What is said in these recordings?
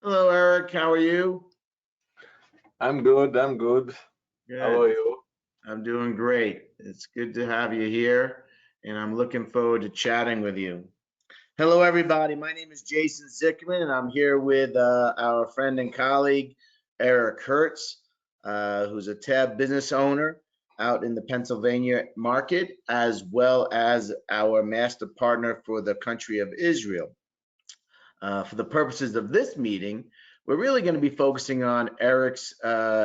Hello, Eric. How are you? I'm good. I'm good. How Good. are you? I'm doing great. It's good to have you here, and I'm looking forward to chatting with you. Hello, everybody. My name is Jason Zickerman, and I'm here with our friend and colleague, Arik Hertz, who's a TAB business owner out in the Pennsylvania market, as well as our master partner for the country of Israel. For the purposes of this meeting, we're really going to be focusing on Erik's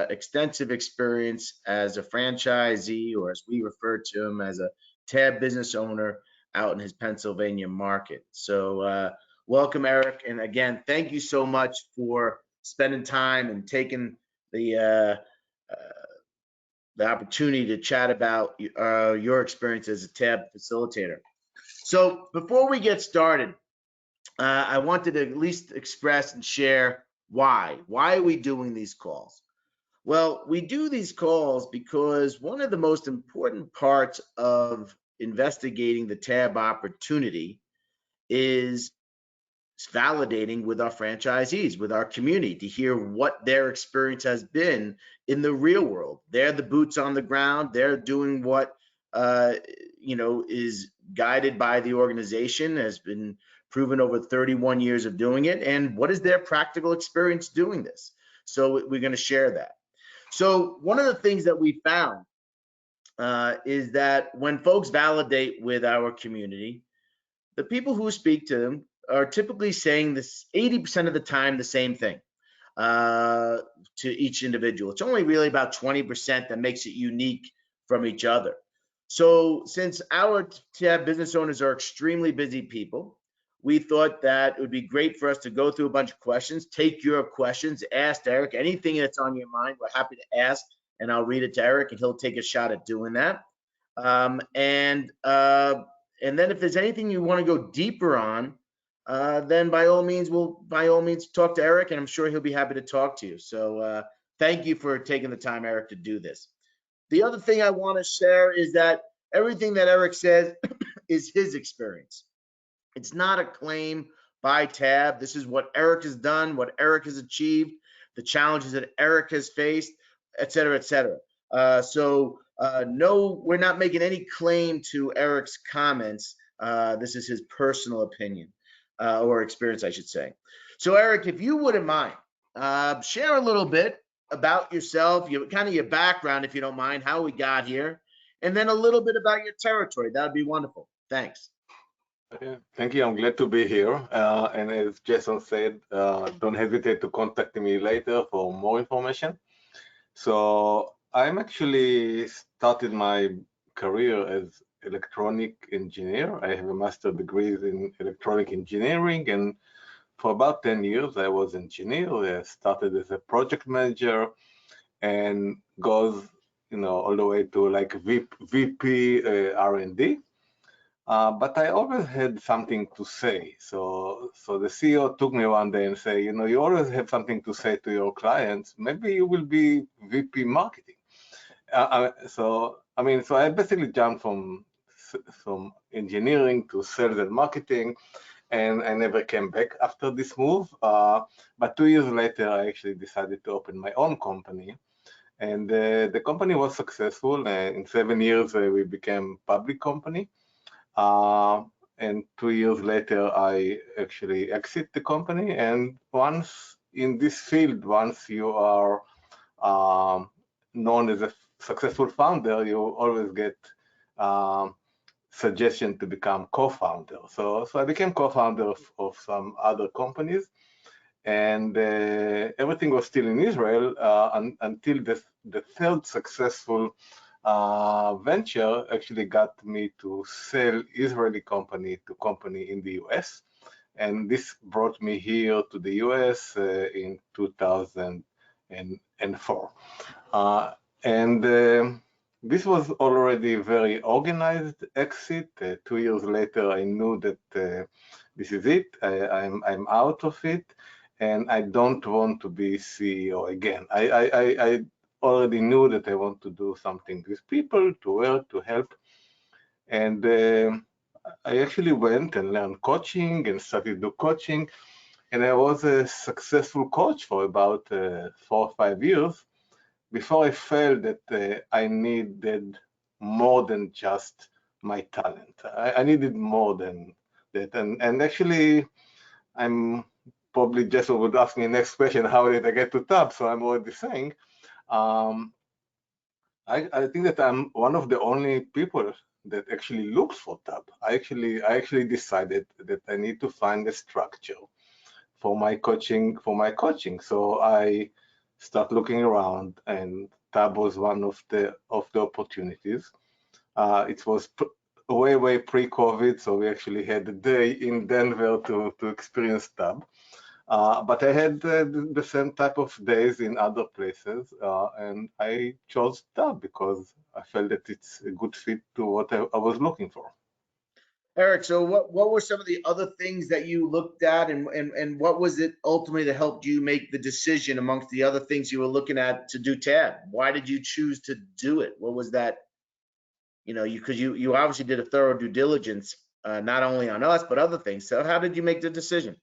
extensive experience as a franchisee, or as we refer to him as a TAB business owner out in his Pennsylvania market. So, welcome, Erik. And again, thank you so much for spending time and taking the uh, the opportunity to chat about your experience as a TAB facilitator. So, before we get started, I wanted to at least express and share why. Why are we doing these calls? Well, we do these calls because one of the most important parts of investigating the TAB opportunity is validating with our franchisees, with our community, to hear what their experience has been in the real world. They're the boots on the ground. They're doing what uh, is guided by the organization, has been proven over 31 years of doing it. And what is their practical experience doing this? So we're going to share that. So one of the things that we found is that when folks validate with our community, the people who speak to them are typically saying this 80% of the time the same thing to each individual. It's only really about 20% that makes it unique from each other. So since our TAB business owners are extremely busy people, we thought that it would be great for us to go through a bunch of questions, take your questions, ask Erik anything that's on your mind. We're happy to ask, and I'll read it to Erik, and he'll take a shot at doing that. Um, and uh, and then if there's anything you want to go deeper on, then by all means, we'll by all means talk to Erik, and I'm sure he'll be happy to talk to you. So thank you for taking the time, Erik, to do this. The other thing I want to share is that everything that Erik says is his experience. It's not a claim by TAB. This is what Erik has done, what Erik has achieved, the challenges that Erik has faced, et cetera, et cetera. No, we're not making any claim to Erik's comments. This is his personal opinion or experience, I should say. So, Erik, if you wouldn't mind, share a little bit about yourself, kind of your background, if you don't mind, how we got here, and then a little bit about your territory. That would be wonderful. Thanks. Thank you. I'm glad to be here. And as Jason said, don't hesitate to contact me later for more information. So I'm actually started my career as electronic engineer. I have a master's degree in electronic engineering, and for about 10 years I was engineer. I started as a project manager and goes, all the way to like VP R&D. But I always had something to say. So the CEO took me one day and say, you always have something to say to your clients. Maybe you will be VP marketing. So I basically jumped from engineering to sales and marketing, and I never came back after this move. But 2 years later, I actually decided to open my own company. And the company was successful. In 7 years, we became a public company. And 2 years later, I actually exit the company. And once in this field, once you are known as a successful founder, you always get suggestion to become co-founder. So I became co-founder of some other companies, and everything was still in Israel until the third successful venture actually got me to sell Israeli company to company in the US. And this brought me here to the US in 2004. This was already a very organized exit. 2 years later, I knew that this is it. I'm out of it, and I don't want to be CEO again. I already knew that I want to do something with people, to work, to help. And I actually went and learned coaching and started to do coaching. and I was a successful coach for about 4 or 5 years before I felt that I needed more than just my talent. I needed more than that. And actually, I'm probably Jason would ask me next question, how did I get to TAB? So I'm already saying, um, I think that I'm one of the only people that actually looks for TAB. I actually decided that I need to find a structure for my coaching. So I start looking around, and TAB was one of the opportunities. It was way pre-COVID, so we actually had a day in Denver to experience TAB. But I had the same type of days in other places, and I chose TAB because I felt that it's a good fit to what I was looking for. Arik, so what were some of the other things that you looked at, and what was it ultimately that helped you make the decision amongst the other things you were looking at to do TAB? Why did you choose to do it? What was that? Because you obviously did a thorough due diligence, not only on us but other things. So how did you make the decision?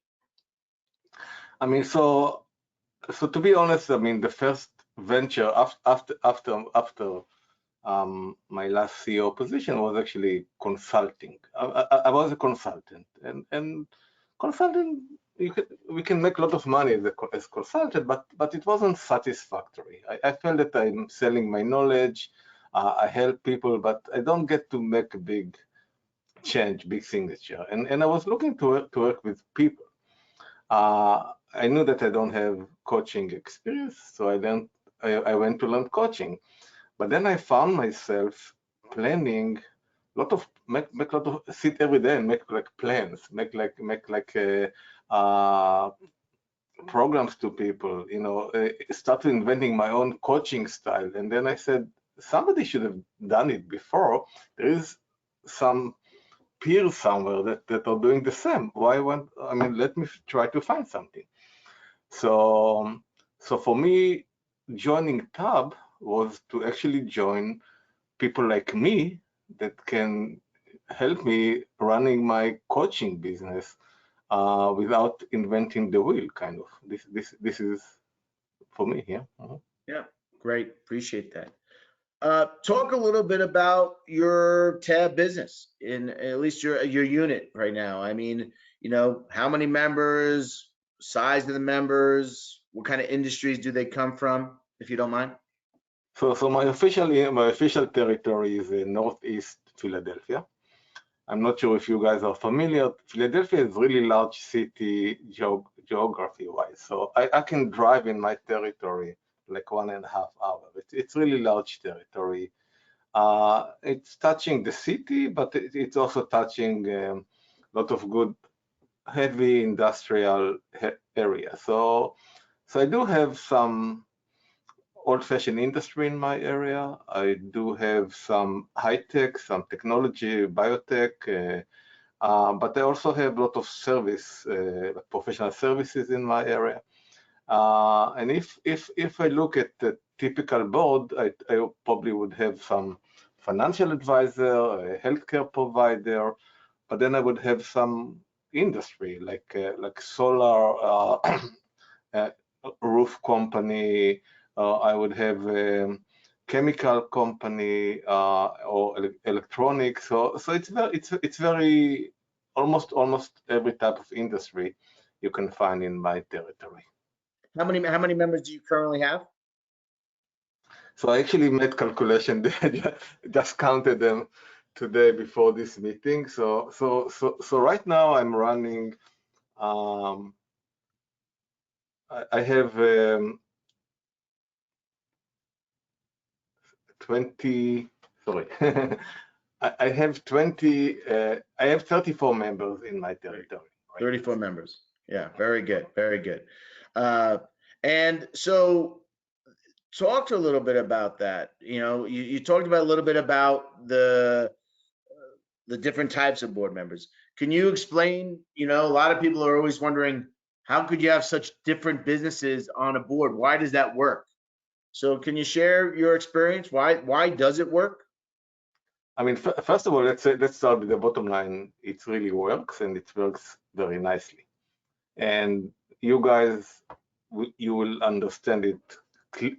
I mean, so to be honest, I mean, the first venture after my last CEO position was actually consulting. I was a consultant, and consulting, we can make a lot of money as consultant, but it wasn't satisfactory. I felt that I'm selling my knowledge, I help people, but I don't get to make a big change, big signature. And I was looking to work with people. I knew that I don't have coaching experience, so I went to learn coaching. But then I found myself planning make a lot of sit every day and make like plans, make like programs to people, started inventing my own coaching style. And then I said, somebody should have done it before. There is some peers somewhere that are doing the same. Let me try to find something. So for me, joining TAB was to actually join people like me that can help me running my coaching business without inventing the wheel, kind of. This is for me, yeah. Yeah, great. Appreciate that. Talk a little bit about your TAB business, in at least your unit right now. I mean, how many members, size of the members, what kind of industries do they come from, if you don't mind? So my official territory is Northeast Philadelphia. I'm not sure if you guys are familiar. Philadelphia is a really large city geography-wise, so I can drive in my territory like 1.5 hours. It's really large territory. It's touching the city, but it's also touching a lot of good heavy industrial area. So I do have some old-fashioned industry in my area. I do have some high-tech, some technology, biotech, but I also have a lot of service, professional services in my area. And if I look at the typical board, I probably would have some financial advisor, a healthcare provider, but then I would have some industry like solar roof company. I would have a chemical company or electronics. So it's very almost every type of industry you can find in my territory. How many members do you currently have? So I actually made calculation there, just counted them today before this meeting. So right now I'm running. I have 20. Sorry, I have 20. I have 34 members in my territory. Right? 34 members. Yeah, very good, very good. And so talk to a little bit about that. You talked about a little bit about the different types of board members. Can you explain, a lot of people are always wondering, how could you have such different businesses on a board? Why does that work? So can you share your experience? Why does it work? I mean, first of all, let's start with the bottom line. It really works, and it works very nicely. and you guys, you will understand it.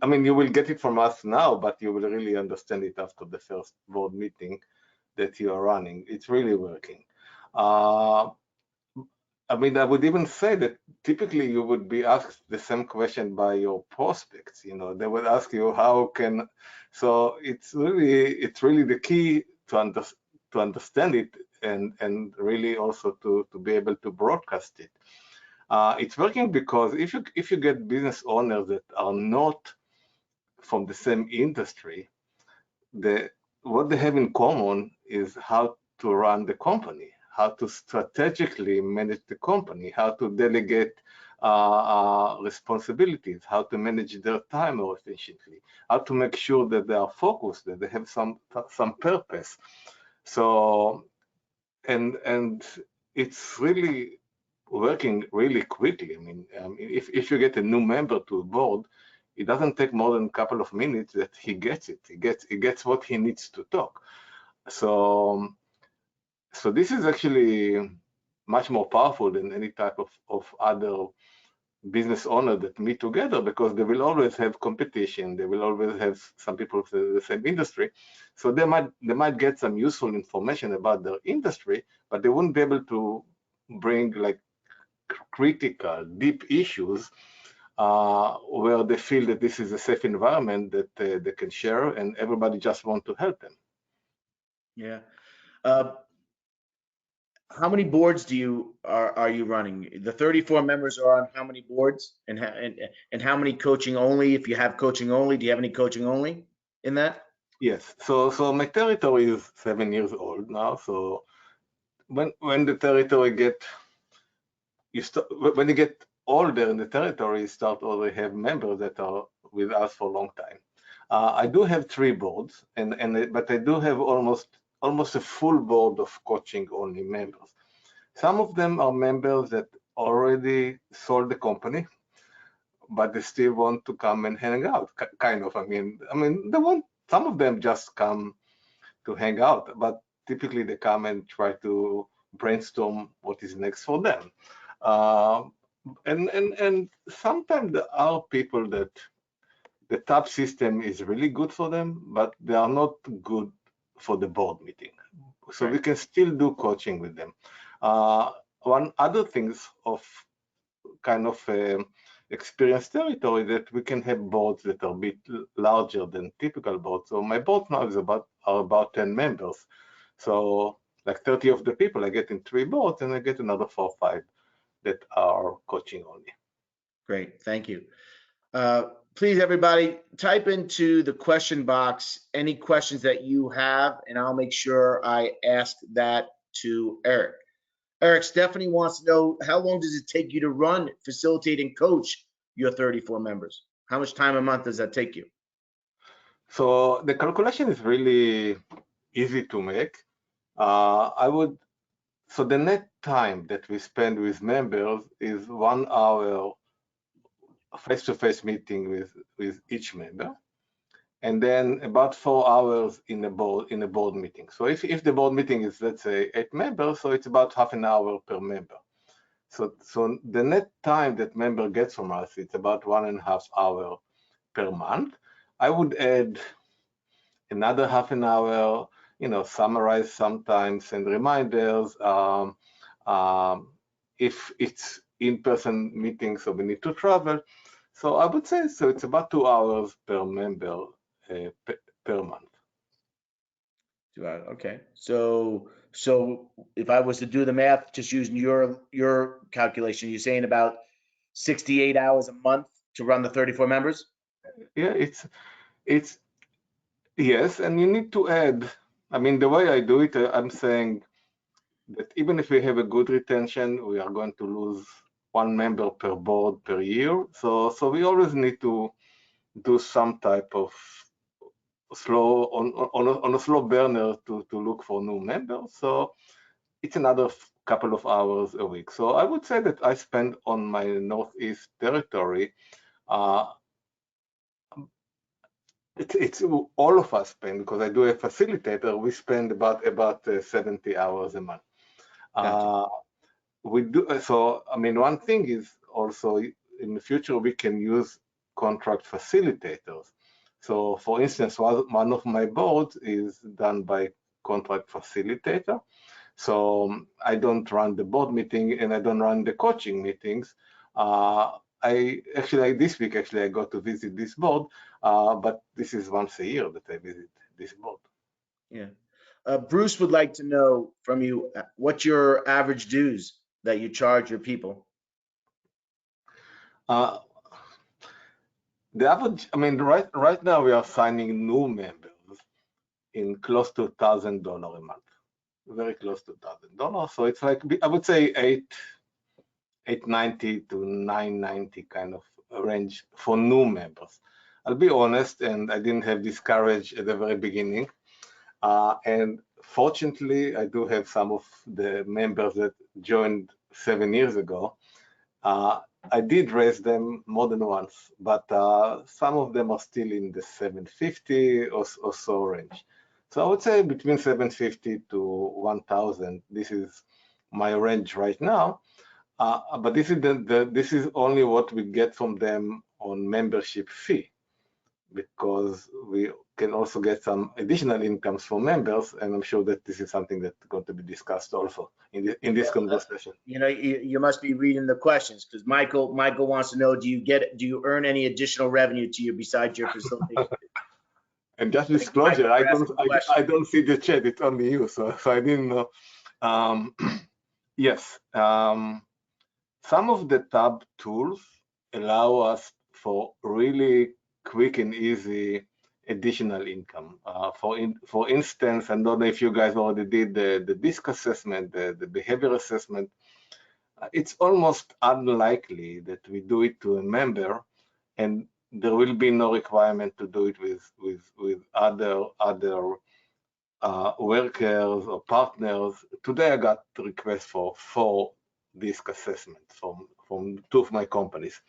I mean, you will get it from us now, but you will really understand it after the first board meeting that you are running. It's really working. I mean, I would even say that typically you would be asked the same question by your prospects. You know, they would ask you how can. So it's really the key to understand it and really also to be able to broadcast it. It's working because if you get business owners that are not from the same industry, what they have in common is how to run the company, how to strategically manage the company, how to delegate responsibilities, how to manage their time more efficiently, how to make sure that they are focused, that they have some purpose. So, and it's really working really quickly. I mean, if you get a new member to a board, it doesn't take more than a couple of minutes that he gets it. He gets what he needs to talk. So this is actually much more powerful than any type of other business owner that meet together, because they will always have competition. They will always have some people from the same industry. So they might get some useful information about their industry, but they wouldn't be able to bring like critical, deep issues where they feel that this is a safe environment that they can share, and everybody just want to help them. Yeah. How many boards are you running? The 34 members are on how many boards, and how many coaching only? If you have coaching only, do you have any coaching only in that? Yes. So my territory is 7 years old now. So when the territory when you get older in the territory, you start already have members that are with us for a long time. I do have 3 boards, but I do have almost a full board of coaching only members. Some of them are members that already sold the company, but they still want to come and hang out, kind of. I mean, some of them just come to hang out, but typically they come and try to brainstorm what is next for them. And sometimes there are people that the TAB system is really good for them, but they are not good for the board meeting. So Right. we can still do coaching with them. One other things of kind of experienced territory that we can have boards that are a bit larger than typical boards. So my board now are about 10 members. So like 30 of the people I get in 3 boards, and I get another 4 or 5 that are coaching only. Great, thank you. Please, everybody, type into the question box any questions that you have, and I'll make sure I ask that to Arik. Arik, Stephanie wants to know, how long does it take you to run, facilitate, and coach your 34 members? How much time a month does that take you? So the calculation is really easy to make. So the net time that we spend with members is 1 hour face-to-face meeting with each member, and then about 4 hours in a board meeting. So if the board meeting is, let's say, 8 members, so it's about half an hour per member. So the net time that member gets from us, it's about 1.5 hours per month. I would add another half an hour, summarize sometimes and reminders. If it's in-person meetings, so we need to travel. So I would say, so it's about 2 hours per member per month. 2 hours, okay. So if I was to do the math, just using your calculation, you're saying about 68 hours a month to run the 34 members? Yeah, it's yes, and you need to add. I mean, the way I do it, I'm saying that even if we have a good retention, we are going to lose 1 member per board per year. So we always need to do some type of slow on a slow burner to look for new members. So it's another couple of hours a week. So I would say that I spend on my Northeast territory. It's all of us spend, because I do a facilitator. We spend about 70 hours a month. Gotcha. we do. So I mean, one thing is also in the future we can use contract facilitators. So for instance, one of my boards is done by contract facilitator. So I don't run the board meeting and I don't run the coaching meetings. This week I got to visit this board, but this is once a year that I visit this board. Yeah. Bruce would like to know from you, what's your average dues that you charge your people? The average, I mean, right now we are signing new members in close to $1,000 a month, very close to $1,000. So it's like, I would say $890 to $990 kind of range for new members. I'll be honest, and I didn't have this courage at the very beginning. And fortunately, I do have some of the members that joined 7 years ago. I did raise them more than once, but some of them are still in the 750 or so range. So I would say between 750 to 1,000. This is my range right now. But this is only what we get from them on membership fee, because we can also get some additional incomes for members, and I'm sure that this is something that's going to be discussed also in this conversation. You know, you must be reading the questions, because Michael wants to know, do you earn any additional revenue to you besides your facilitation? And just disclosure, I don't see the chat, it's only you, so I didn't know. Yes, some of the TAB tools allow us for really quick and easy additional income. For instance, I don't know if you guys already did the DISC assessment, the behavior assessment. It's almost unlikely that we do it to a member and there will be no requirement to do it with other workers or partners. Today I got requests for 4 DISC assessments from 2 of my companies,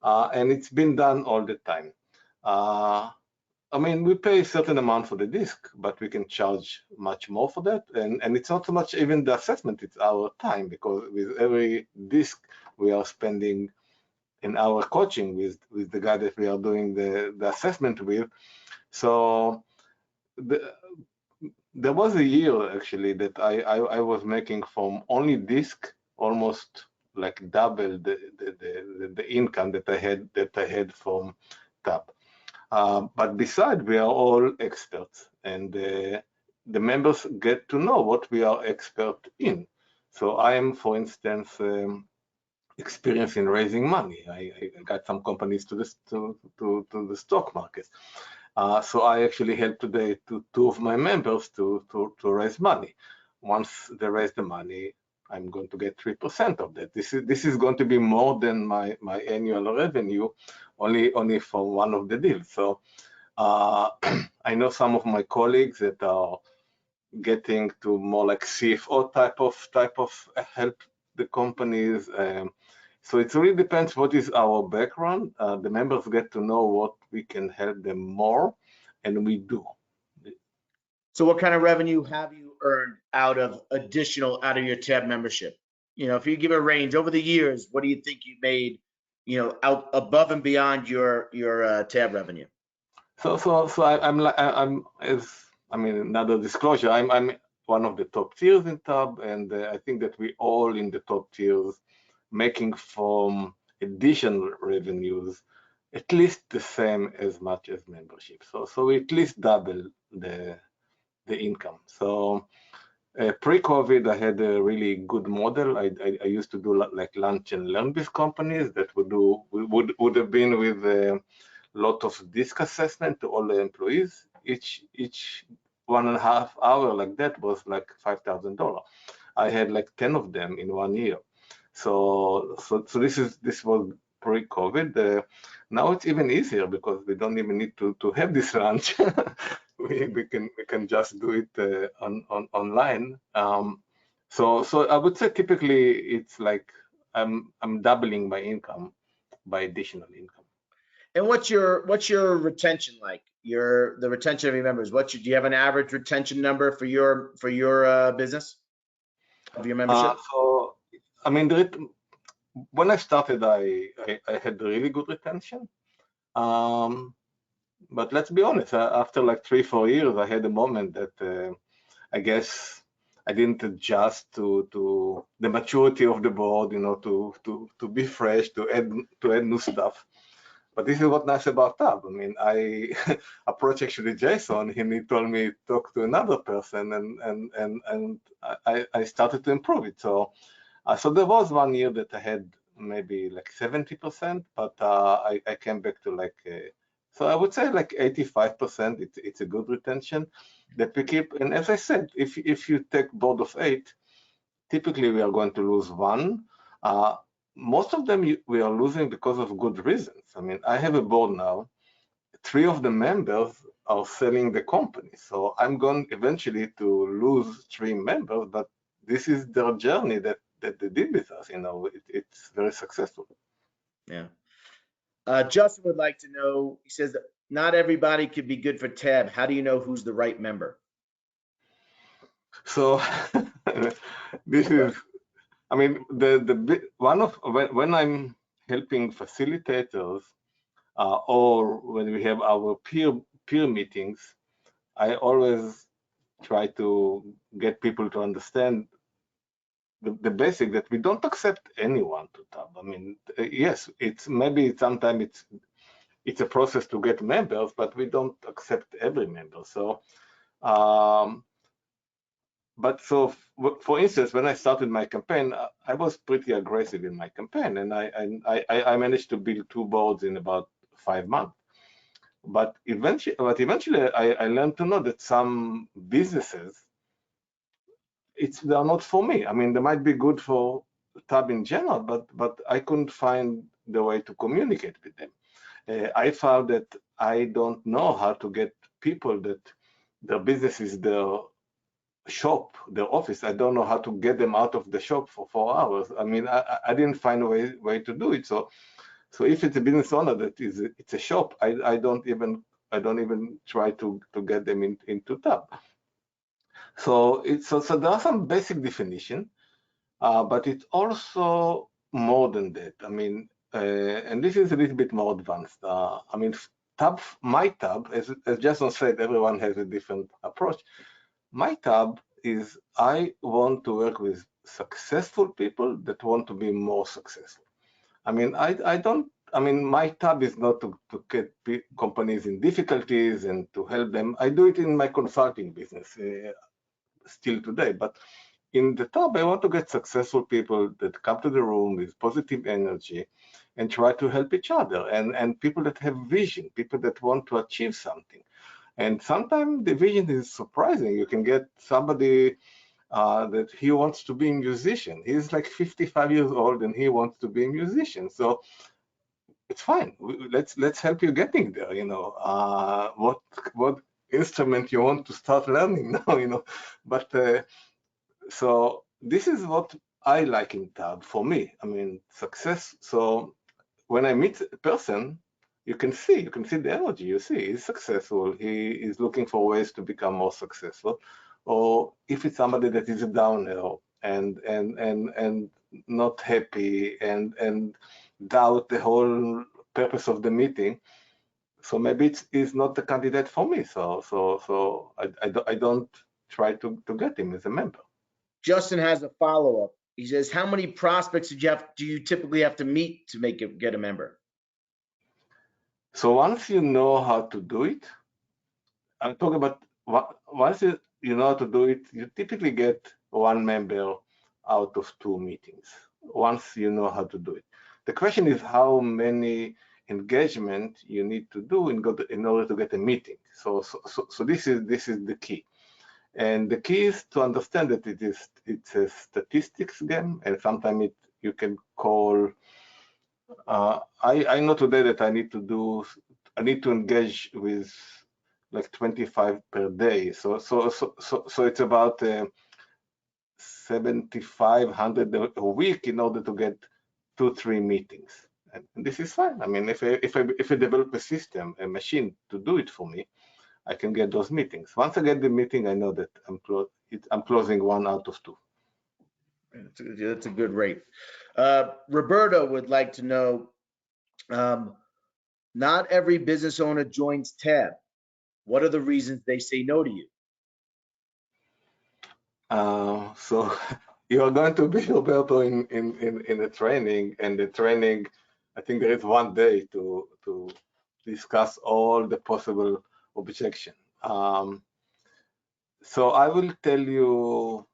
and it's been done all the time. I mean, we pay a certain amount for the DISC, but we can charge much more for that. And it's not so much even the assessment, it's our time, because with every DISC, we are spending an hour coaching with the guy that we are doing the assessment with. So there was a year actually that I was making from only DISC almost like double the income that I had from TAB. But besides, we are all experts, and the members get to know what we are expert in. So I am, for instance, experienced in raising money. I got some companies to the stock market. So I actually helped today to 2 of my members to raise money. Once they raise the money, I'm going to get 3% of that. This is going to be more than my annual revenue, only for one of the deals. So I know some of my colleagues that are getting to more like CFO type of help the companies. So it really depends what is our background. The members get to know what we can help them more, and we do. So what kind of revenue have you earned out of your TAB membership? You know, if you give a range over the years, what do you think you made, you know, out above and beyond your TAB revenue? So I'm another disclosure. I'm one of the top tiers in TAB, and I think that we all in the top tiers making from additional revenues at least the same as much as membership. So we at least double the income. So pre-COVID, I had a really good model. I used to do like lunch and learn with companies that would have been with a lot of DISC assessment to all the employees. Each 1.5 hour like that was like $5,000. I had like 10 of them in 1 year. So this was pre-COVID. Now it's even easier because we don't even need to have this lunch. we can just do it online. So I would say typically it's like I'm doubling my income by additional income. And what's your retention like? The retention of your members. Do you have an average retention number for your business of your membership? So I mean, when I started, I had really good retention. But let's be honest, after like 3-4 years, I had a moment that I guess I didn't adjust to the maturity of the board, you know, to be fresh, to add new stuff. But this is what's nice about TAB. I mean, I approached actually Jason, and he told me talk to another person, and I started to improve it. So there was 1 year that I had maybe like 70%, but I came back to like so I would say like 85%. It's a good retention that we keep. And as I said, if you take board of 8, typically we are going to lose 1. Most of them we are losing because of good reasons. I mean, I have a board now. 3 of the members are selling the company, so I'm going eventually to lose 3 members. But this is their journey that they did with us. You know, it's very successful. Yeah. Justin would like to know, he says, not everybody could be good for TAB. How do you know who's the right member? So this is, I mean, one of when I'm helping facilitators or when we have our peer meetings, I always try to get people to understand the basic that we don't accept anyone to TAB. I mean, yes, it's maybe sometimes it's a process to get members, but we don't accept every member. So, but so for instance, when I started my campaign, I was pretty aggressive in my campaign, and I managed to build 2 boards in about 5 months. But eventually, I learned to know that some businesses, they are not for me. I mean, they might be good for TAB in general, but I couldn't find the way to communicate with them. I found that I don't know how to get people that their business is their shop, their office. I don't know how to get them out of the shop for 4 hours. I mean, I didn't find a way to do it. So if it's a business owner that it's a shop, I don't even try to get them into TAB. So there are some basic definition, but it's also more than that. I mean, and this is a little bit more advanced. I mean, my TAB, as Jason said, everyone has a different approach. My TAB is I want to work with successful people that want to be more successful. I mean, I mean, my TAB is not to get companies in difficulties and to help them. I do it in my consulting business still today, but in the TAB, I want to get successful people that come to the room with positive energy and try to help each other, and people that have vision, people that want to achieve something. And sometimes the vision is surprising. You can get somebody that he wants to be a musician. He's like 55 years old and he wants to be a musician. So it's fine. Let's help you getting there. You know, what instrument you want to start learning now? You know, but so this is what I like in TAB for me. I mean, success. So when I meet a person, you can see the energy. You see he's successful. He is looking for ways to become more successful. Or if it's somebody that is a downer and not happy and doubt the whole purpose of the meeting, so maybe it's not the candidate for me. So I don't try to get him as a member. Justin has a follow-up. He says, how many prospects do you typically have to meet to get a member? So once you know how to do it, I'm talking about once you know how to do it, you typically get 1 member out of 2 meetings, once you know how to do it. The question is how many engagement you need to do in order to get a meeting. So this is the key. And the key is to understand that it's a statistics game, and sometimes you can call. I know today that I need to engage with like 25 per day. So it's about 7,500 a week in order to get 2-3 meetings. And this is fine. I mean, if I develop a system, a machine to do it for me, I can get those meetings. Once I get the meeting, I know that I'm closing 1 out of 2. That's a good rate. Roberta would like to know, not every business owner joins TAB. What are the reasons they say no to you? So you are going to be, Roberto, in a training, and the training, I think there is one day to discuss all the possible objection. So I will tell you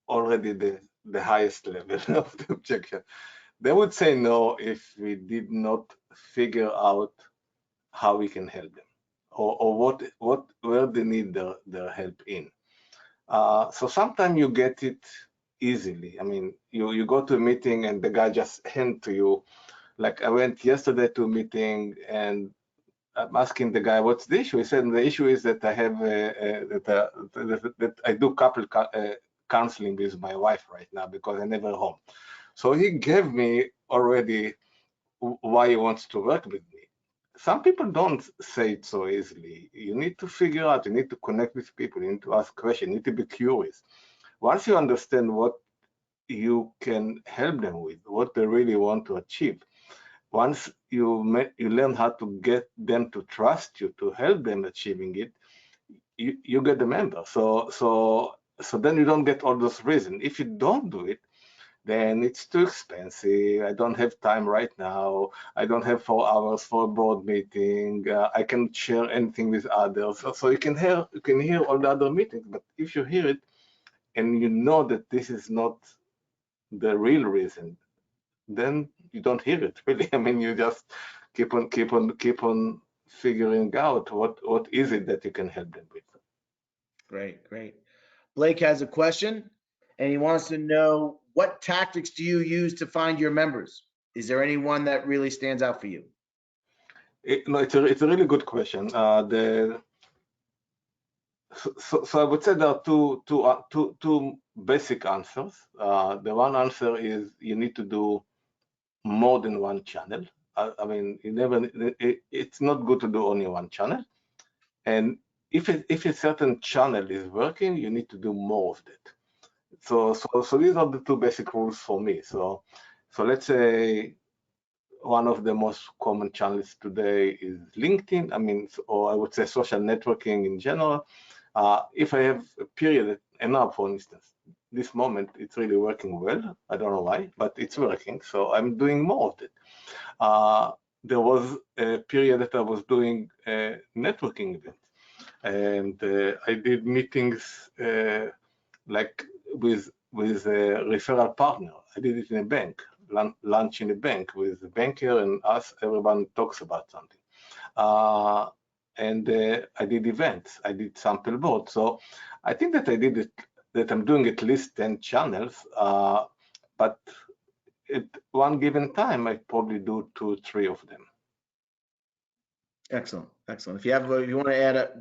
already the highest level of the objection. They would say no if we did not figure out how we can help them, or where they need their help in. So sometimes you get it easily. I mean, you go to a meeting and the guy just hand to you. Like I went yesterday to a meeting and I'm asking the guy, what's the issue? He said, the issue is that I have that I do couple counseling with my wife right now because I'm never home. So he gave me already why he wants to work with me. Some people don't say it so easily. You need to figure out, you need to connect with people, you need to ask questions, you need to be curious. Once you understand what you can help them with, what they really want to achieve, once you learn how to get them to trust you, to help them achieving it, you get the member. So then you don't get all those reasons. If you don't do it, then it's too expensive. I don't have time right now. I don't have 4 hours for a board meeting. I can't share anything with others. So you can hear all the other meetings, but if you hear it and you know that this is not the real reason, then you don't hear it really. I mean, you just keep on figuring out what is it that you can help them with. Great, great. Blake has a question, and he wants to know, what tactics do you use to find your members? Is there any one that really stands out for you? No, it's a really good question. So I would say there are two basic answers. The one answer is you need to do more than one channel. I mean, it's not good to do only one channel. And if a certain channel is working, you need to do more of that. So these are the two basic rules for me. So let's say one of the most common channels today is LinkedIn. I mean, or I would say social networking in general. If I have a period, and now for instance, this moment it's really working well. I don't know why, but it's working. So I'm doing more of it. There was a period that I was doing networking events, and I did meetings like with a referral partner. I did it in a bank, lunch in a bank with a banker, and everyone talks about something. And I did events, I did sample boards. So I think that I'm doing at least 10 channels, but at one given time, I probably do 2 or 3 of them. Excellent, excellent. If you want to add a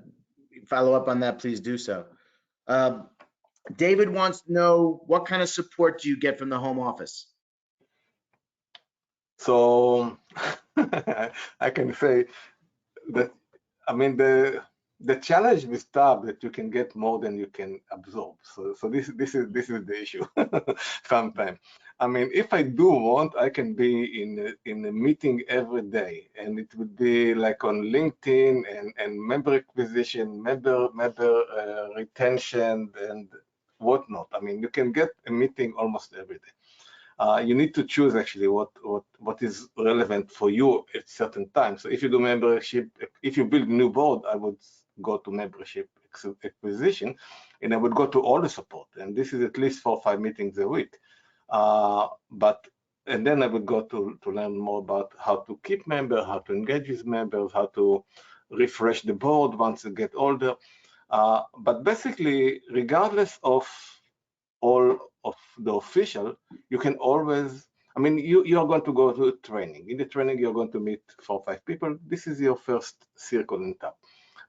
follow up on that, please do so. David wants to know, what kind of support do you get from the home office? So I can say that, I mean, the challenge with TAB that you can get more than you can absorb. So this is the issue sometimes. I mean, if I do want, I can be in a meeting every day, and it would be like on LinkedIn and member acquisition, member retention, and whatnot. I mean, you can get a meeting almost every day. You need to choose actually what is relevant for you at certain times. So if you do membership, if you build a new board, I would go to membership acquisition, and I would go to all the support. And this is at least 4 or 5 meetings a week. And then I would go to learn more about how to keep members, how to engage with members, how to refresh the board once you get older. But basically, regardless of all of the official, you can always, I mean, you are going to go to training. In the training, you're going to meet 4 or 5 people. This is your first circle in TAB.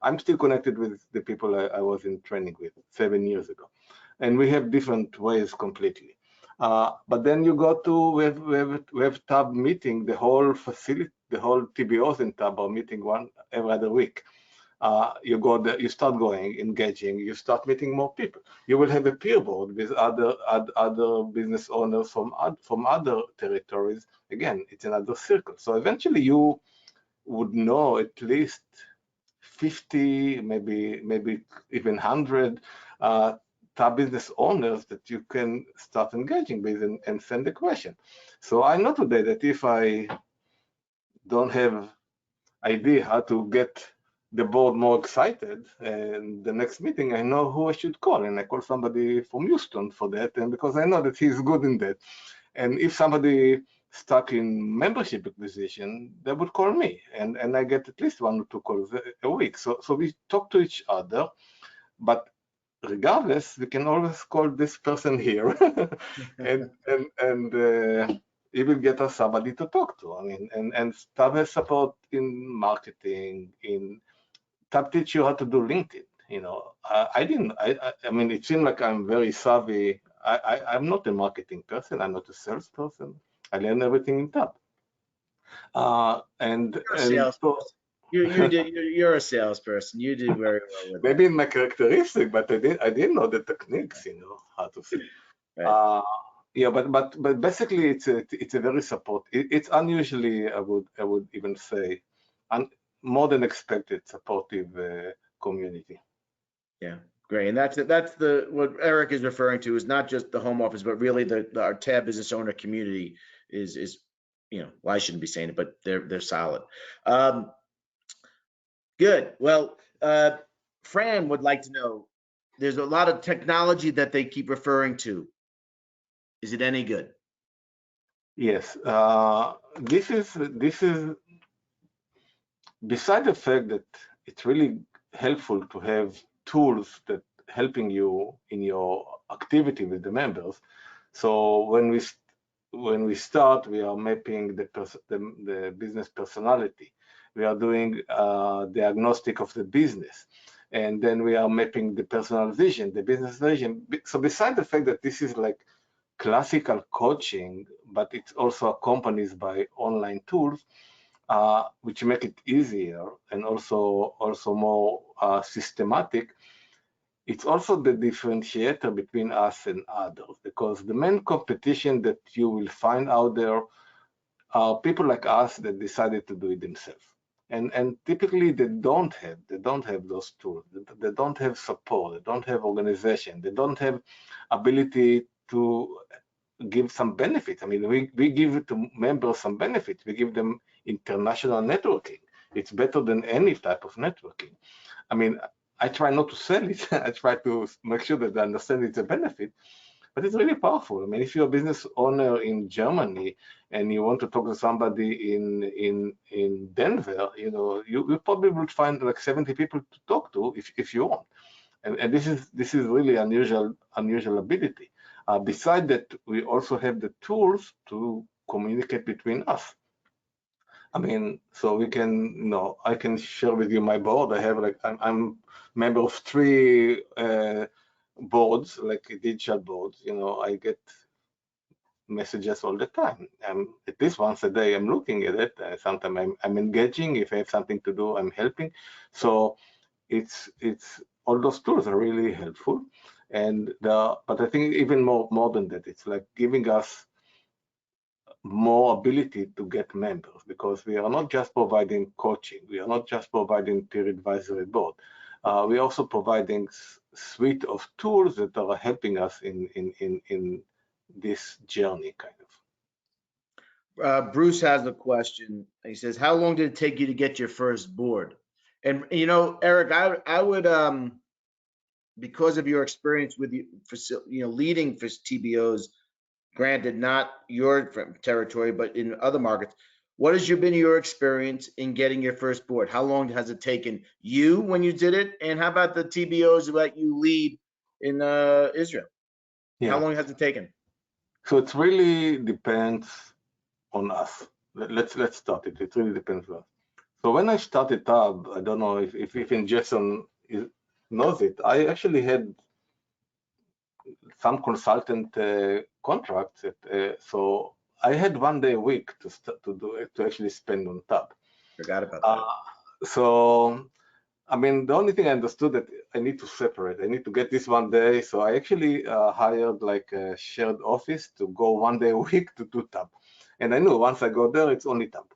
I'm still connected with the people I was in training with 7 years ago. And we have different ways completely. But then you go to, we have TAB meeting, the whole facility, the whole TBOs in TAB are meeting every other week. you go there, you start going, engaging, you start meeting more people. You will have a peer board with other business owners from other territories. Again, it's another circle. So eventually you would know at least 50, maybe even 100 TAB business owners that you can start engaging with and send a question. So I know today that if I don't have idea how to get the board more excited, and the next meeting I know who I should call, and I call somebody from Houston for that, and because I know that he's good in that. And if somebody stuck in membership acquisition, they would call me, and I get at least 1 or 2 calls a week. So we talk to each other, but regardless, we can always call this person here, and he will get us somebody to talk to. I mean, and TAB has support in marketing. In TAB teach you how to do LinkedIn. You know, I mean, it seemed like I'm very savvy. I'm not a marketing person. I'm not a salesperson. I learn everything in TAB. You're a salesperson. You do very well with maybe that. in my characteristic, but I didn't know the techniques. You know how to say. Right. Yeah, but basically it's a very support. It's unusually, I would even say, more than expected supportive community. Yeah, great. And that's what Arik is referring to is not just the home office, but really our TAB business owner community is well, I shouldn't be saying it, but they're solid. Good. Well, Fran would like to know, there's a lot of technology that they keep referring to. Is it any good? Yes. This is beside the fact that it's really helpful to have tools that helping you in your activity with the members. So when we start, we are mapping the business personality. We are doing diagnostic of the business, and then we are mapping the personal vision, the business vision. So beside the fact that this is like classical coaching, but it's also accompanied by online tools, which make it easier and also more systematic. It's also the differentiator between us and others, because the main competition that you will find out there are people like us that decided to do it themselves. And typically they don't have those tools. They don't have support. They don't have organization. They don't have ability to give some benefits. I mean, we give to members some benefits. We give them international networking. It's better than any type of networking. I mean, I try not to sell it. I try to make sure that they understand it's a benefit, but it's really powerful. I mean, if you're a business owner in Germany and you want to talk to somebody in Denver, you know, you probably would find like 70 people to talk to if you want. And this is really unusual ability. Besides that, we also have the tools to communicate between us. I mean, so we can, you know, I can share with you my board. I have like, I'm member of 3 boards, like digital boards. You know, I get messages all the time. At least once a day, I'm looking at it. Sometimes I'm engaging. If I have something to do, I'm helping. So it's all those tools are really helpful. And but I think even more than that, it's like giving us more ability to get members, because we are not just providing coaching, we are not just providing peer advisory board, we're also providing suite of tools that are helping us in this journey, kind of. Bruce has a question. He says, how long did it take you to get your first board? And you know, Arik, I would because of your experience with leading for TBOs, granted not your territory, but in other markets, what has been your experience in getting your first board? How long has it taken you when you did it? And how about the TBOs that you lead in Israel? Yeah. How long has it taken? So it really depends on us. Let's start it. It really depends on us. So when I started TAB, I don't know if even Jason knows it, I actually had some consultant contracts. So I had 1 day a week to actually spend on TAB. Forgot about that. So I mean, the only thing I understood that I need to separate. I need to get this one day. So I actually hired like a shared office to go 1 day a week to do TAB. And I knew once I go there, it's only TAB.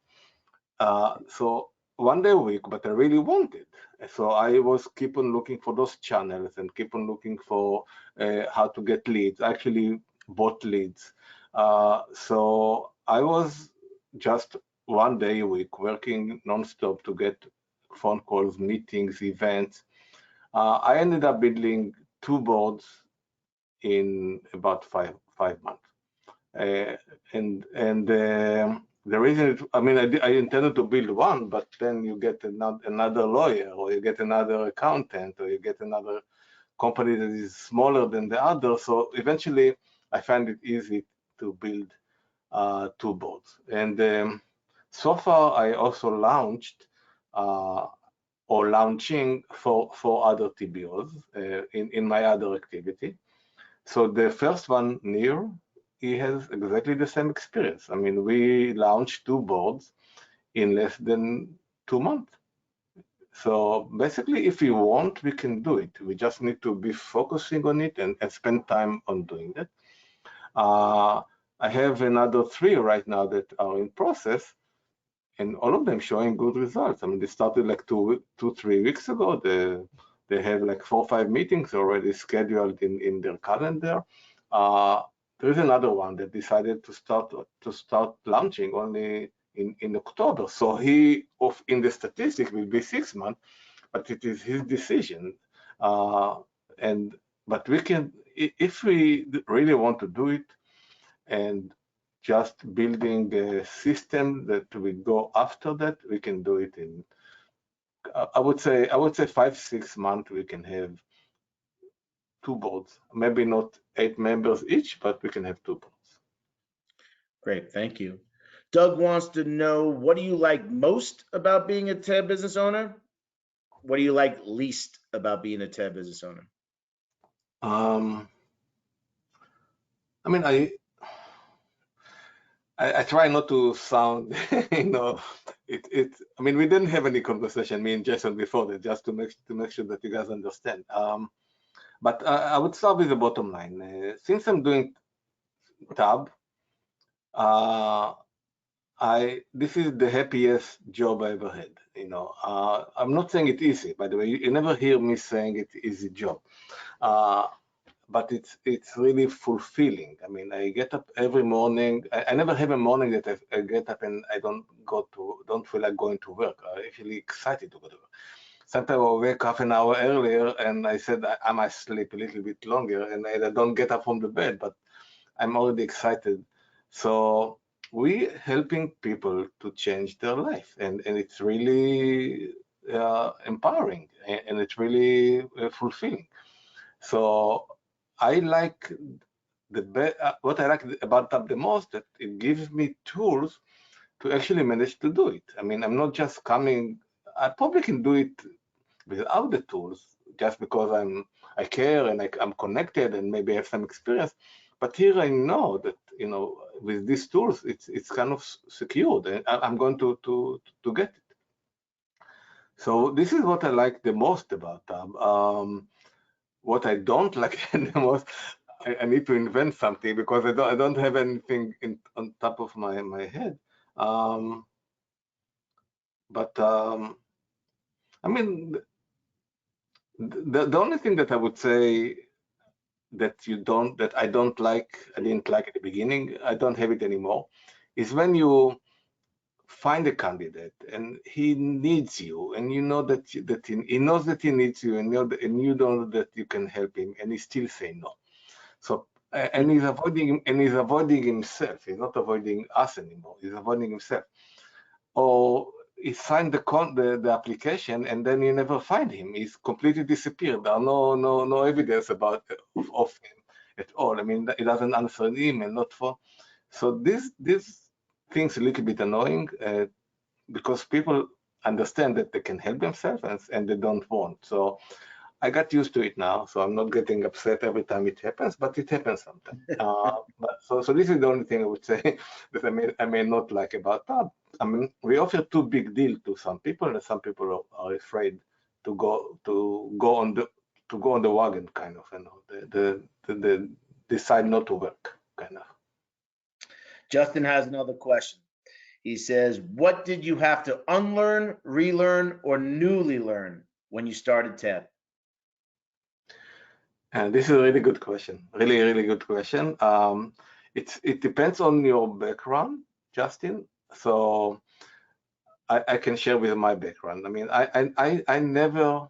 So 1 day a week, but I really wanted. So I was keep on looking for those channels and keep on looking for how to get leads. I actually bought leads. So I was just 1 day a week working nonstop to get phone calls, meetings, events. I ended up building 2 boards in about five months. The reason, I mean, I intended to build one, but then you get another lawyer, or you get another accountant, or you get another company that is smaller than the other. So eventually, I find it easy to build 2 boards. And so far, I also launched or launching for other TBOs in my other activity. So the first one, Nir, he has exactly the same experience. I mean, we launched 2 boards in less than 2 months. So basically, if we want, we can do it. We just need to be focusing on it and spend time on doing that. I have another 3 right now that are in process, and all of them showing good results. I mean, they started like 3 weeks ago. They have like 4 or 5 meetings already scheduled in their calendar. There is another one that decided to start launching only in October. So he, in the statistics, will be 6 months, but it is his decision. But we can, if we really want to do it, and just building a system that we go after that, we can do it in, I would say 5-6 months. We can have 2 boards, maybe not 8 members each, but we can have 2 boards. Great, thank you. Doug wants to know, what do you like most about being a TAB business owner? What do you like least about being a TAB business owner? I mean, I try not to sound, you know, I mean, we didn't have any conversation, me and Jason, before that, just to make sure that you guys understand. But I would start with the bottom line. Since I'm doing TAB, this is the happiest job I ever had. You know, I'm not saying it's easy. By the way, you never hear me saying it's easy job. But it's really fulfilling. I mean, I get up every morning. I never have a morning that I get up and I don't feel like going to work. I'm actually excited to go to work. Sometimes I wake half an hour earlier and I said I might sleep a little bit longer and I don't get up from the bed, but I'm already excited. So we helping people to change their life, and it's really empowering, and it's really fulfilling. So I like what I like about TAB the most, that it gives me tools to actually manage to do it. I mean, I'm not just coming. I probably can do it without the tools, just because I care and I'm connected and maybe I have some experience. But here I know that, you know, with these tools, it's kind of secured, and I'm going to get it. So this is what I like the most about TAB. What I don't like the most, I need to invent something, because I don't have anything on top of my head. I mean, the only thing that I would say that I didn't like at the beginning, I don't have it anymore, is when you find a candidate and he needs you, and you know that he knows that he needs you, and you know that you can help him, and he still say no. So and he's avoiding himself. He's not avoiding us anymore. He's avoiding himself. Or he signed the application and then you never find him. He's completely disappeared. There are no evidence of him at all. I mean, he doesn't answer an email, not for. So this thing's a little bit annoying, because people understand that they can help themselves and they don't want. So I got used to it now, so I'm not getting upset every time it happens, but it happens sometimes. So this is the only thing I would say that I may not like about TAB. I mean, we offer too big deal to some people, and some people are afraid go on the wagon, kind of, they decide not to work, kind of. Justin has another question. He says, what did you have to unlearn, relearn, or newly learn when you started TAB? And this is a really good question. Really, really good question. It depends on your background, Justin. So I can share with my background. I mean, I never,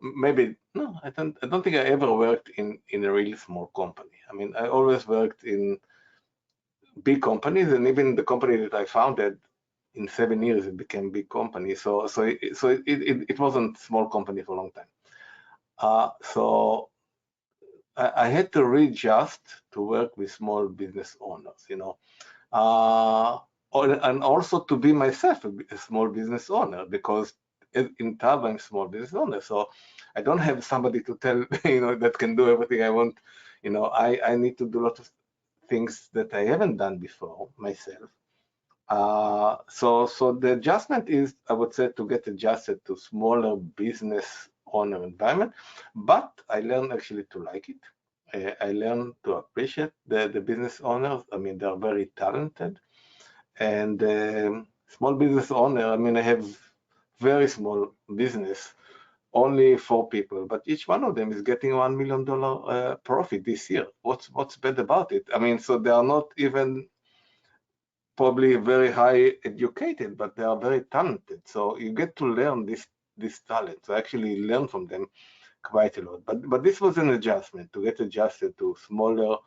maybe no, I don't think I ever worked in a really small company. I mean, I always worked in big companies, and even the company that I founded, in 7 years it became a big company. So it wasn't a small company for a long time. So I had to readjust to work with small business owners, you know, and also to be myself a small business owner, because in TAB I'm a small business owner, so I don't have somebody to tell, you know, that can do everything I want. You know, I need to do a lot of things that I haven't done before myself. So the adjustment is, I would say, to get adjusted to smaller business owner environment, but I learned actually to like it. I learned to appreciate the business owners. I mean, they're very talented, and small business owner, I mean, I have very small business, only 4 people, but each one of them is getting $1 million profit this year. What's bad about it? I mean, so they are not even probably very high educated, but they are very talented. So you get to learn this talent. So actually learn from them quite a lot. But this was an adjustment, to get adjusted to smaller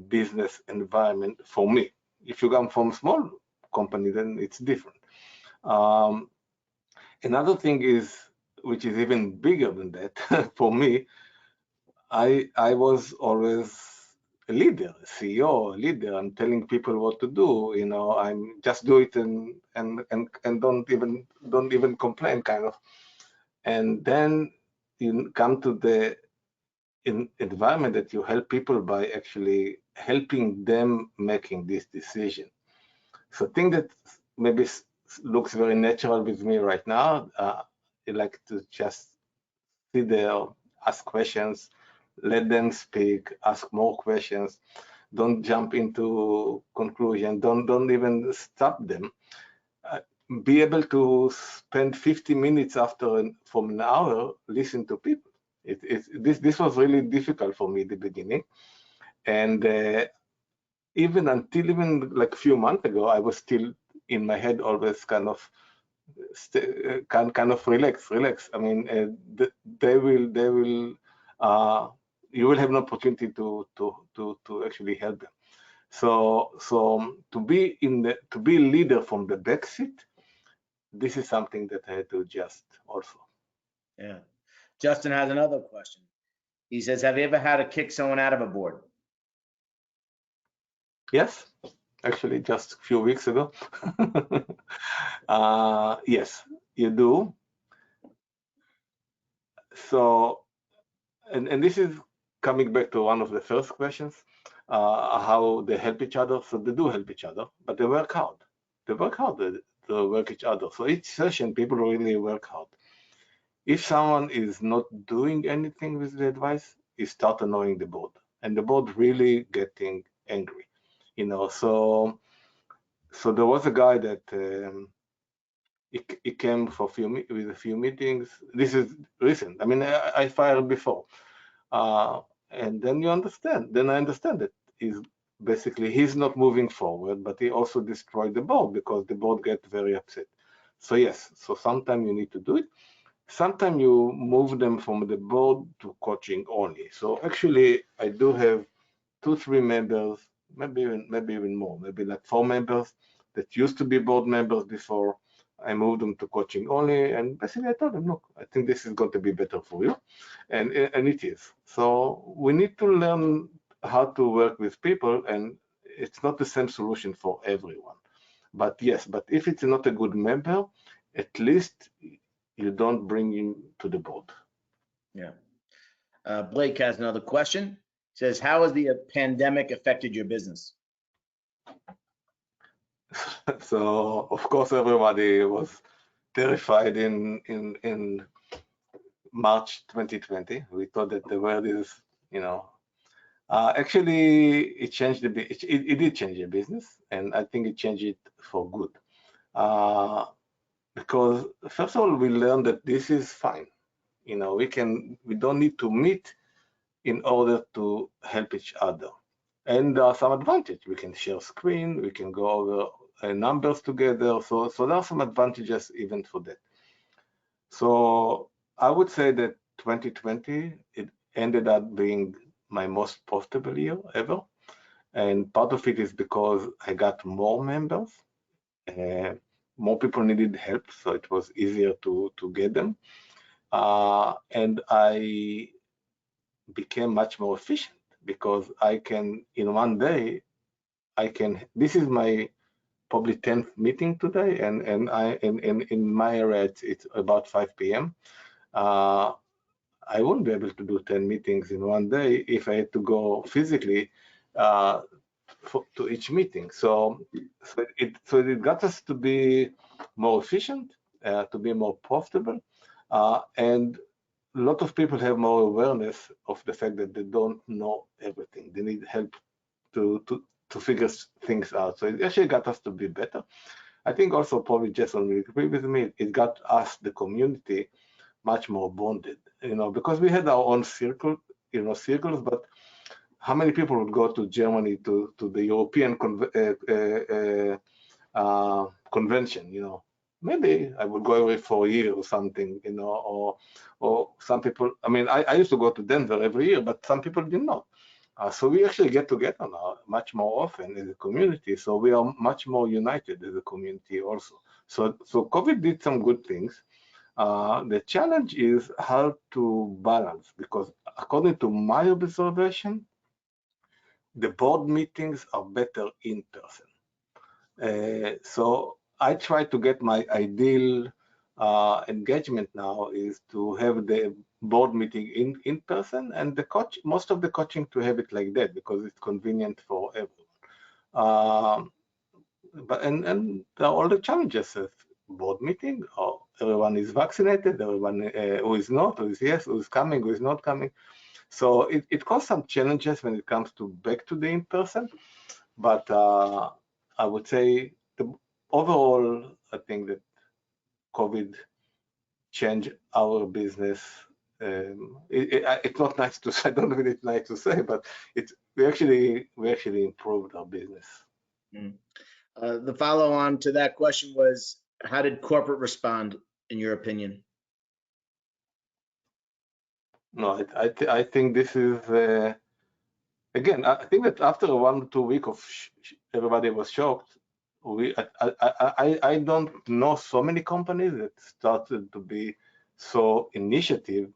business environment for me. If you come from small company, then it's different. Another thing is, which is even bigger than that for me, I was always a leader, a CEO, a leader. I'm telling people what to do. You know, I'm just do it and don't even complain, kind of. And then you come to the environment that you help people by actually helping them making this decision. So thing that maybe looks very natural with me right now, I like to just sit there, ask questions, let them speak, ask more questions, don't jump into conclusion, don't even stop them. Be able to spend 50 minutes from an hour listen to people. This was really difficult for me at the beginning, and even like a few months ago, I was still in my head always kind of relax. I mean, you will have an opportunity to actually help them. So to be leader from the back seat, this is something that I had to adjust also. Yeah. Justin has another question. He says, have you ever had to kick someone out of a board? Yes, actually just a few weeks ago. Yes, you do. So, and this is coming back to one of the first questions, how they help each other. So they do help each other, but they work hard. They work hard to work each other. So each session, people really work hard. If someone is not doing anything with the advice, you start annoying the board, and the board really getting angry. You know, so there was a guy that he came for with a few meetings. This is recent. I mean, I fired before. And then I understand that he's not moving forward, but he also destroyed the board because the board get very upset. So yes, so sometimes you need to do it. Sometimes you move them from the board to coaching only. So actually, I do have 2-3 members, maybe even more, maybe like 4 members that used to be board members before. I moved them to coaching only, and basically I told them, look, I think this is going to be better for you, and it is. So we need to learn how to work with people, and it's not the same solution for everyone. But yes, but if it's not a good member, at least you don't bring him to the board. Yeah. Blake has another question. Says, how has the pandemic affected your business? So of course everybody was terrified in March 2020. We thought that the world is, actually it changed it did change the business, and I think it changed it for good. Because first of all, we learned that this is fine. We don't need to meet in order to help each other. And there are some advantages. We can share screen, we can go over numbers together. So there are some advantages even for that. So I would say that 2020, it ended up being my most profitable year ever. And part of it is because I got more members. More people needed help, so it was easier to get them. And I became much more efficient because I can, in one day, this is my probably 10th meeting today, and in my area it's about 5 p.m. I wouldn't be able to do 10 meetings in one day if I had to go physically to each meeting. So it got us to be more efficient, to be more profitable, and a lot of people have more awareness of the fact that they don't know everything. They need help to figure things out. So it actually got us to be better. I think also probably Jason will agree with me. It got us, the community, much more bonded. Because we had our own circles, but how many people would go to Germany to the European convention? Maybe I would go every 4 years or something, or some people. I mean, I used to go to Denver every year, but some people did not. So we actually get together now much more often as a community. So we are much more united as a community also. So COVID did some good things. The challenge is how to balance, because according to my observation, the board meetings are better in person. So I try to get my ideal engagement now is to have the board meeting in person, and most of the coaching to have it like that because it's convenient for everyone. But there are all the challenges of board meeting. Everyone is vaccinated, everyone who is not, who is yes, who is coming, who is not coming. So it caused some challenges when it comes to back to the in-person, but I would say overall, I think that COVID changed our business. It's not nice to say. I don't know if it's nice to say, but we actually improved our business. The follow-on to that question was, how did corporate respond, in your opinion? No, I think this is again. I think that after 1 or 2 weeks of everybody was shocked. I don't know so many companies that started to be so initiative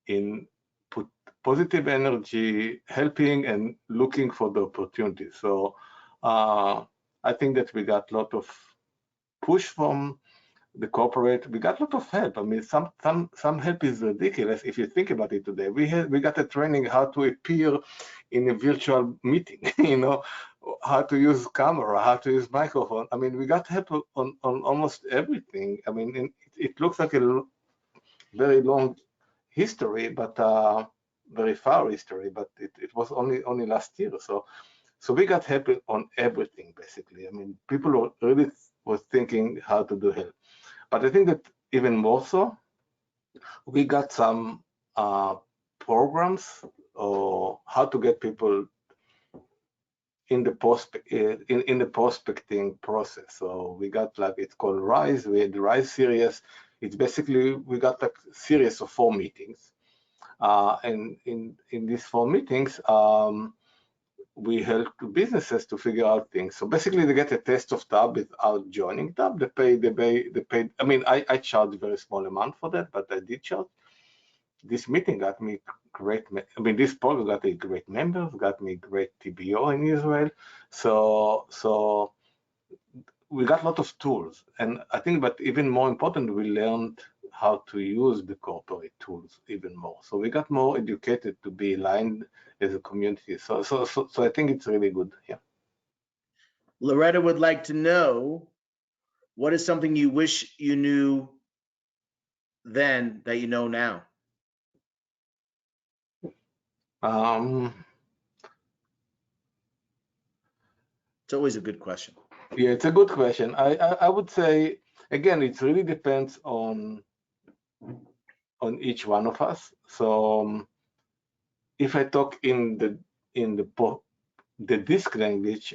in put positive energy, helping and looking for the opportunities. So I think that we got a lot of push from the corporate. We got a lot of help. I mean, some help is ridiculous if you think about it today. We got a training how to appear in a virtual meeting, how to use camera, how to use microphone. I mean, we got help on almost everything. I mean, it looks like a very long history, but very far history, but it was only last year. So we got help on everything, basically. I mean, people really was thinking how to do help. But I think that even more so, we got some programs or how to get people in the prospecting process. So we got it's called RISE. We had the RISE series. It's basically we got a series of 4 meetings, and in these 4 meetings, we help businesses to figure out things. So basically, they get a taste of TAB without joining TAB. They pay. I mean, I charge a very small amount for that, but I did charge. This meeting got me great. I mean, this program got me great members, got me great TBO in Israel. So we got a lot of tools, and I think, but even more important, we learned how to use the corporate tools even more. So we got more educated to be aligned as a community. So I think it's really good. Yeah. Loretta would like to know, What is something you wish you knew then that you know now? It's always a good question. Yeah, it's a good question. I would say, again, it really depends on each one of us. So if I talk in the disk language,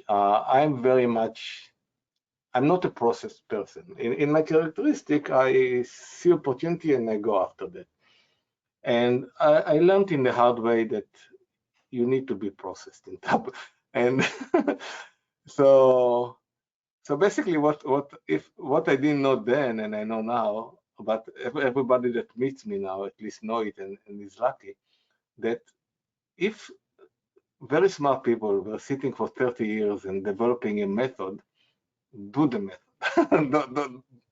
I'm not a process person. In my characteristic, I see opportunity and I go after that. And I learned in the hard way that you need to be processed in TAB. And so basically what I didn't know then and I know now, but everybody that meets me now at least know it and is lucky, that if very smart people were sitting for 30 years and developing a method, do the method.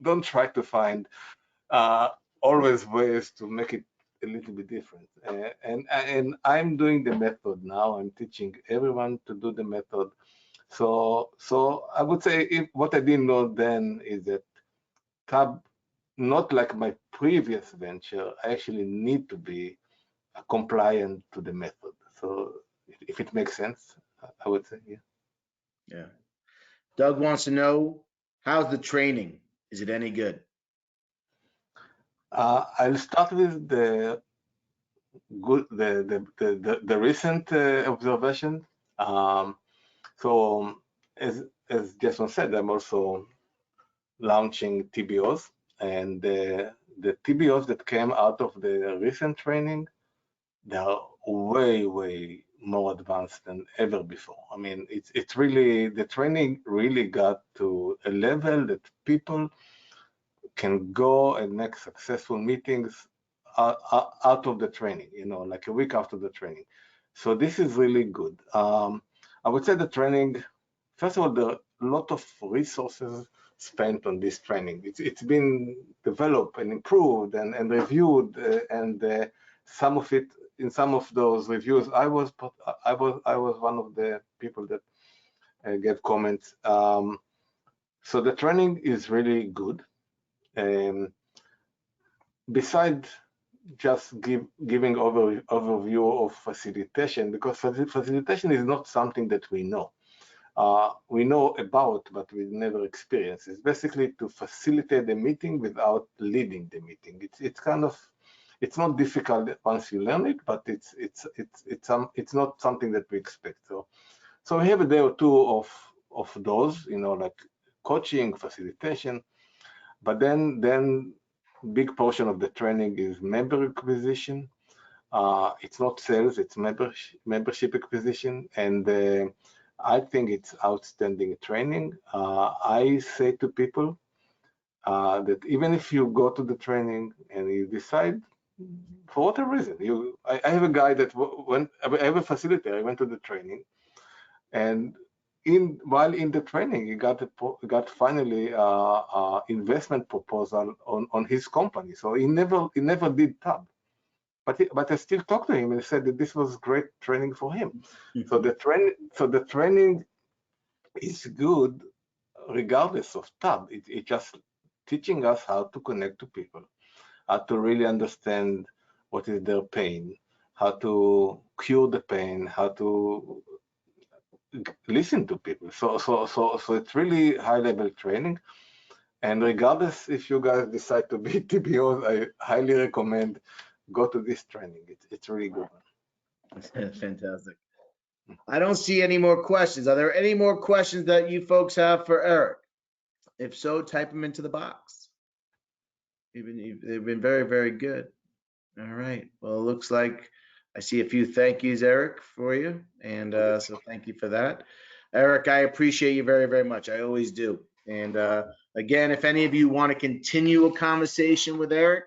don't try to find always ways to make it a little bit different. And I'm doing the method now. I'm teaching everyone to do the method. So I would say what I didn't know then is that TAB, not like my previous venture, I actually need to be compliant to the method. So if it makes sense, I would say, yeah. Yeah. Doug wants to know, how's the training? Is it any good? I'll start with the recent observation. So as Jason said, I'm also launching TBOs, and the TBOs that came out of the recent training, they are way more advanced than ever before. I mean, it's really, the training really got to a level that people can go and make successful meetings out of the training, like a week after the training. So this is really good. I would say the training, first of all, there are a lot of resources spent on this training. It's been developed and improved and reviewed, and some of it, in some of those reviews, I was one of the people that gave comments. So the training is really good. Besides just giving overview of facilitation, because facilitation is not something that we know. We know about, but we never experience. It's basically to facilitate the meeting without leading the meeting. It's not difficult once you learn it, but it's not something that we expect. So we have a day or two of those, like coaching, facilitation, but then big portion of the training is member acquisition. It's not sales, it's membership acquisition, and I think it's outstanding training. I say to people that even if you go to the training and you decide, for whatever reason, I have a guy that I have a facilitator, I went to the training, and while in the training, he got finally investment proposal on his company. So he never did TAB. But I still talked to him and said that this was great training for him. So the training is good regardless of TAB. It's just teaching us how to connect to people, how to really understand what is their pain, how to cure the pain, how to listen to people. So it's really high level training. And regardless if you guys decide to be TBOs, I highly recommend go to this training. It's really good. Fantastic. I don't see any more questions. Are there any more questions that you folks have for Arik? If so, type them into the box. They've been very good. All right. Well, it looks like I see a few thank yous, Arik, for you. And so thank you for that. Arik, I appreciate you very much. I always do. And again, if any of you want to continue a conversation with Arik,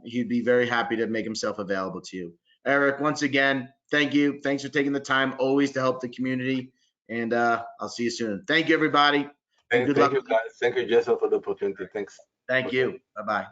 he'd be very happy to make himself available to you. Arik, once again, thank you. Thanks for taking the time always to help the community. And I'll see you soon. Thank you, everybody. Thank you, guys. Thank you, Jason, for the opportunity. Thanks. Thank you. Bye-bye.